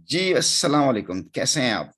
जी अस्सलाम वालेकुम, कैसे हैं आप?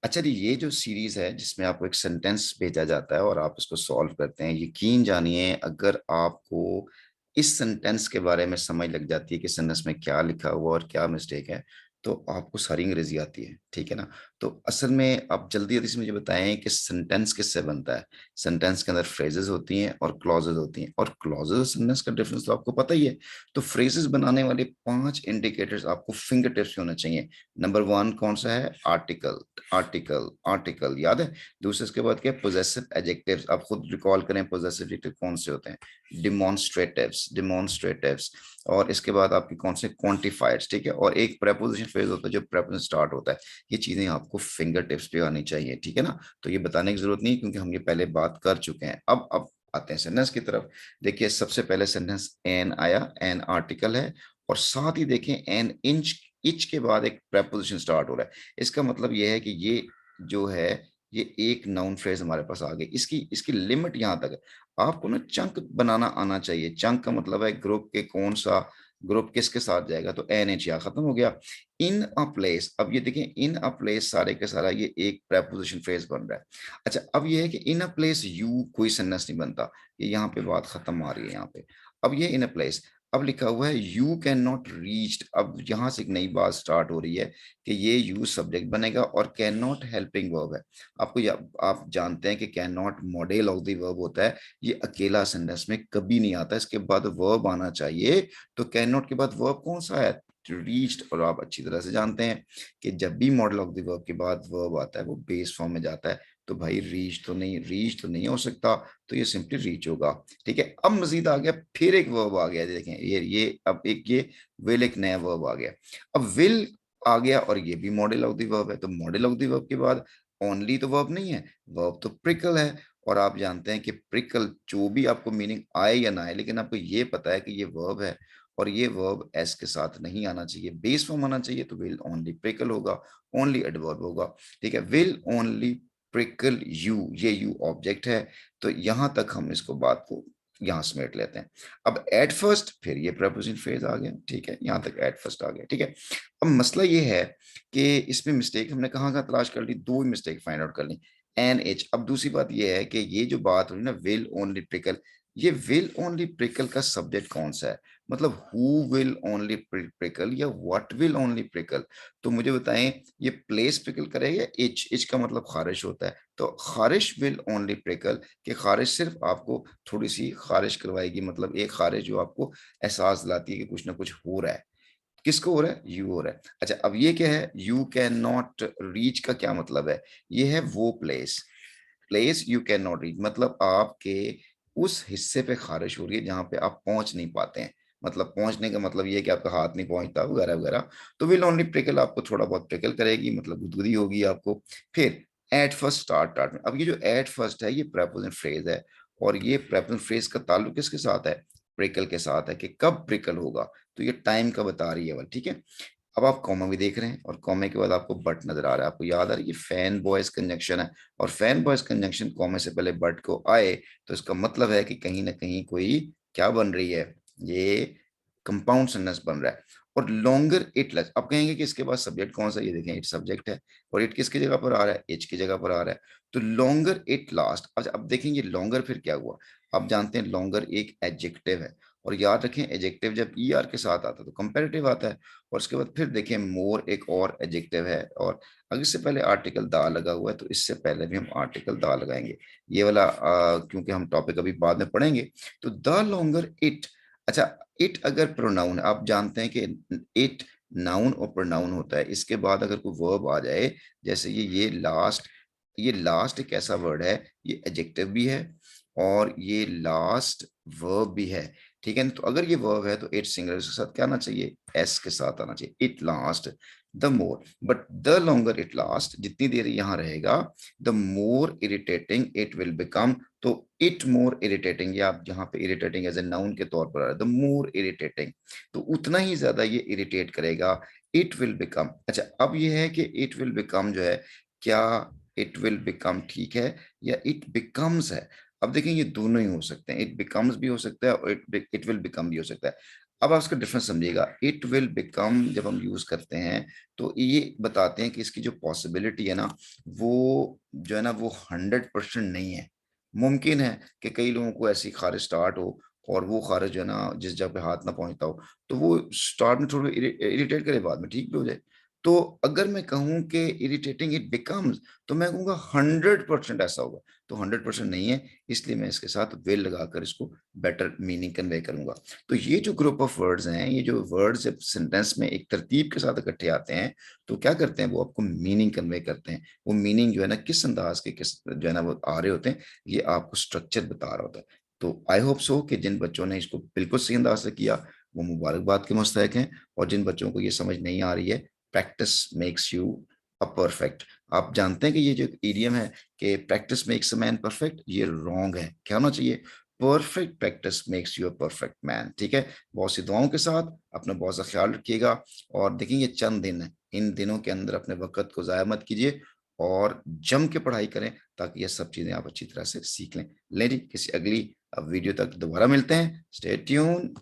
अच्छा जी, ये जो सीरीज है जिसमें आपको एक सेंटेंस भेजा जाता है और आप इसको सॉल्व करते हैं, यकीन जानिए अगर आपको इस सेंटेंस के बारे में समझ लग जाती है कि सेंटेंस में क्या लिखा हुआ और क्या मिस्टेक है, तो आपको सारी अंग्रेजी आती है। ठीक है ना? तो असल में आप जल्दी जल्दी से मुझे बताएं कि सेंटेंस किससे बनता है। सेंटेंस के अंदर फ्रेजेस होती हैं और क्लॉजेज होती हैं, और क्लॉजेज और सेंटेंस का डिफरेंस तो आपको पता ही है। तो फ्रेजेस बनाने वाले 5 इंडिकेटर्स आपको फिंगर टिप्स होने चाहिए। नंबर 1 कौन सा है? आर्टिकल। आर्टिकल आर्टिकल याद है। दूसरे इसके बाद क्या? Possessive adjectives. आप खुद रिकॉल करें पोजेसिव एडजेक्टिव कौन से होते हैं। डिमॉन्स्ट्रेटिव्स, डिमॉन्स्ट्रेटिव्स। और इसके बाद आपके कौन से? क्वांटिफायर्स। ठीक है। और एक प्रेपोजिशन फ्रेज होता है जो प्रेपोजिशन स्टार्ट होता है। ये चीजें आपको फिंगर टिप्स पे आनी चाहिए। ठीक है ना? तो ये बताने की जरूरत नहीं, क्योंकि हम ये पहले बात कर चुके हैं। अब आते हैं सेंटेंस की तरफ। देखिए सबसे पहले सेंटेंस एन आया, एन आर्टिकल है। और साथ ही देखें एन इंच, इच के बाद एक प्रेपोजिशन स्टार्ट हो रहा है। इसका मतलब यह है कि ये जो है, ये एक नाउन फ्रेज हमारे पास आ गई। इसकी इसकी लिमिट यहां तक है। आपको ना चंक बनाना आना चाहिए। चंक का मतलब है ग्रुप के कौन सा ग्रुप किसके साथ जाएगा, तो एन एच या खत्म हो गया। इन अ प्लेस, अब ये देखें इन अ प्लेस सारे के सारा ये एक प्रेपोजिशन फ्रेज बन रहा है। अच्छा, अब ये है कि इन अ प्लेस यू कोई सेंटेंस नहीं बनता। ये यहाँ पे बात खत्म आ रही है यहाँ पे। अब ये इन अ प्लेस, अब लिखा हुआ है यू कैन नॉट रीच्ड। अब यहां से एक नई बात स्टार्ट हो रही है कि ये यू सब्जेक्ट बनेगा और कैन नॉट हेल्पिंग वर्ब है। आप जानते हैं कि can not model of the verb होता है। ये अकेला सेंटेंस में कभी नहीं आता, इसके बाद वर्ब आना चाहिए। तो कैन नॉट के बाद वर्ब कौन सा है? रीच्ड। और आप अच्छी तरह से जानते हैं कि जब भी मॉडल ऑफ द वर्ब के बाद वर्ब आता है वो बेस फॉर्म में जाता है। तो भाई रीच तो नहीं हो सकता। तो ये सिंपली रीच होगा। ठीक है। अब मजीद आ गया, फिर एक वर्ब आ गया। देखें ये अब एक ये विल, एक नया वर्ब आ गया। अब विल आ गया और ये भी मॉडल ऑफ द वर्ब है। तो मॉडल ऑफ द वर्ब के बाद ओनली तो वर्ब नहीं है, वर्ब तो प्रिकल है। और आप जानते हैं कि प्रिकल जो भी आपको मीनिंग आए या ना आए, लेकिन आपको ये पता है कि ये वर्ब है। और ये वर्ब एस के साथ नहीं आना चाहिए, बेस फॉर्म आना चाहिए। तो विल ओनली प्रिकल होगा, ओनली एडवर्ब होगा। ठीक है। विल ओनली प्रिकल यू, ये यू ऑब्जेक्ट है। तो यहां तक हम इसको बात को यहां समेट लेते हैं। अब एट फर्स्ट, फिर ये प्रपोजिशन फ्रेज आ गया। ठीक है, यहां तक एट फर्स्ट आ गया। ठीक है। अब मसला ये है कि इसमें मिस्टेक हमने कहाँ कहाँ तलाश कर ली, दो ही मिस्टेक फाइंड आउट कर ली। N H. अब दूसरी बात ये है कि ये जो बात हुई ना विल ओनली प्रिकल, ये विल ओनली प्रिकल का सब्जेक्ट कौन सा है? मतलब हु विल ओनली प्रिकल या व्हाट विल ओनली प्रिकल? तो मुझे बताएं, ये प्लेस प्रिकल करेगा या इच? इच का मतलब खारिश होता है। तो खारिश विल ओनली प्रिकल, कि खारिश सिर्फ आपको थोड़ी सी खारिश करवाएगी, मतलब एक खारिश जो आपको एहसास दिलाती है कि कुछ ना कुछ हो रहा है। किसको हो रहा है? यू हो रहा है। अच्छा, अब ये क्या है? यू कैन नॉट रीच का क्या मतलब है? ये है वो place. Place you can not reach मतलब आपके उस हिस्से पे खारिश हो रही है जहां पे आप पहुंच नहीं पाते हैं। मतलब पहुंचने का मतलब ये है कि आपका हाथ नहीं पहुंचता वगैरह वगैरह। तो विल ओनली प्रिकल आपको थोड़ा बहुत प्रिकल करेगी, मतलब गुदगुदी होगी आपको। फिर एट फर्स्ट, स्टार्ट स्टार्ट में। अब ये जो एट फर्स्ट है ये प्रेपोजिशन फ्रेज है। और ये प्रेपोजिशन फ्रेज का ताल्लुक किसके साथ है? प्रिकल के साथ है। कि कब प्रिकल होगा? तो ये टाइम का बता रही है वो। ठीक है। अब आप कॉमा भी देख रहे हैं और कॉमे के बाद आपको बट नजर आ रहा है। आपको याद आ रहा है ये फैन बॉयज कंजंक्शन है। और फैन बॉयज कंजंक्शन कॉमे से पहले बट को आए तो इसका मतलब है कि कहीं ना कहीं कोई क्या बन रही है, ये कंपाउंड सेंटेंस बन रहा है। और लॉन्गर इट लेस, अब कहेंगे कि इसके पास सब्जेक्ट कौन सा है? ये देखें इट सब्जेक्ट है। और इट किसकी जगह पर आ रहा है? इच की जगह पर आ रहा है। तो लॉन्गर इट लास्ट। अच्छा, अब देखेंगे लॉन्गर फिर क्या हुआ। आप जानते हैं लॉन्गर एक एडजेक्टिव है। और याद रखें एडजेक्टिव जब ई आर के साथ आता है तो कंपेरेटिव आता है। और उसके बाद फिर देखें मोर एक और एडजेक्टिव है। और अगर इससे पहले आर्टिकल दा लगा हुआ है तो इससे पहले भी हम आर्टिकल दा लगाएंगे। ये वाला क्योंकि हम टॉपिक अभी बाद में पढ़ेंगे। तो द लॉन्गर इट। अच्छा, इट अगर प्रोनाउन, आप जानते हैं कि इट नाउन और प्रोनाउन होता है। इसके बाद अगर कोई वर्ब आ जाए, जैसे ये लास्ट एक ऐसा वर्ड है, ये एडजेक्टिव भी है और ये लास्ट वर्ब भी है। ठीक है ना? तो अगर ये वर्ब है तो इट सिंगुलर के साथ क्या आना चाहिए? एस के साथ आना चाहिए। It last the more, but the longer it last, जितनी देर यहां रहेगा, the more irritating it will become. तो इट मोर इरिटेटिंग, या आप जहां पे इरिटेटिंग एज ए नाउन के तौर पर आ रहा है, द मोर इरिटेटिंग, तो उतना ही ज्यादा ये इरिटेट करेगा। It will become. अच्छा, अब ये है कि इट विल बिकम जो है, क्या इट विल बिकम ठीक है या इट बिकम्स है? अब देखें ये दोनों ही हो सकते हैं, इट बिकम्स भी हो सकता है और इट विल बिकम भी हो सकता है। अब आप उसका डिफरेंस समझिएगा। इट विल बिकम जब हम यूज करते हैं तो ये बताते हैं कि इसकी जो पॉसिबिलिटी है ना, वो जो है ना वो 100% नहीं है। मुमकिन है कि कई लोगों को ऐसी खारिश स्टार्ट हो और वो खारिश जो है ना जिस जगह पे हाथ ना पहुंचता हो, तो वो स्टार्ट में थोड़ा इरिटेट करे, बाद में ठीक भी हो जाए। तो अगर मैं कहूं कि इरिटेटिंग इट बिकम्स, तो मैं कहूंगा 100% ऐसा होगा। तो 100% नहीं है, इसलिए मैं इसके साथ विल लगाकर इसको बेटर मीनिंग कन्वे करूंगा। तो ये जो ग्रुप ऑफ वर्ड्स हैं, ये जो वर्ड्स जब सेंटेंस में एक तरतीब के साथ इकट्ठे आते हैं, तो क्या करते हैं, वो आपको मीनिंग कन्वे करते हैं। वो मीनिंग जो है ना किस अंदाज के किस जो है ना वो आ रहे होते हैं, ये आपको स्ट्रक्चर बता रहा होता है। तो आई होप सो कि जिन बच्चों ने इसको बिल्कुल सही अंदाज से किया, वो मुबारकबाद के मुस्तहक हैं। और जिन बच्चों को ये समझ नहीं आ रही है, practice makes you a perfect. आप जानते हैं कि ये जो ईडियम है कि practice makes a man perfect, ये रॉन्ग है। क्या होना चाहिए, perfect practice makes you a perfect man. ठीक है, बहुत सी दुआओं के साथ अपना बहुत सा ख्याल रखिएगा। और देखिए ये चंद दिन है, इन दिनों के अंदर अपने वक्त को जाया मत कीजिए और जम के पढ़ाई करें, ताकि ये सब चीजें आप अच्छी तरह से सीख लें। लें जी, किसी अगली वीडियो तक दोबारा मिलते हैं। Stay tune.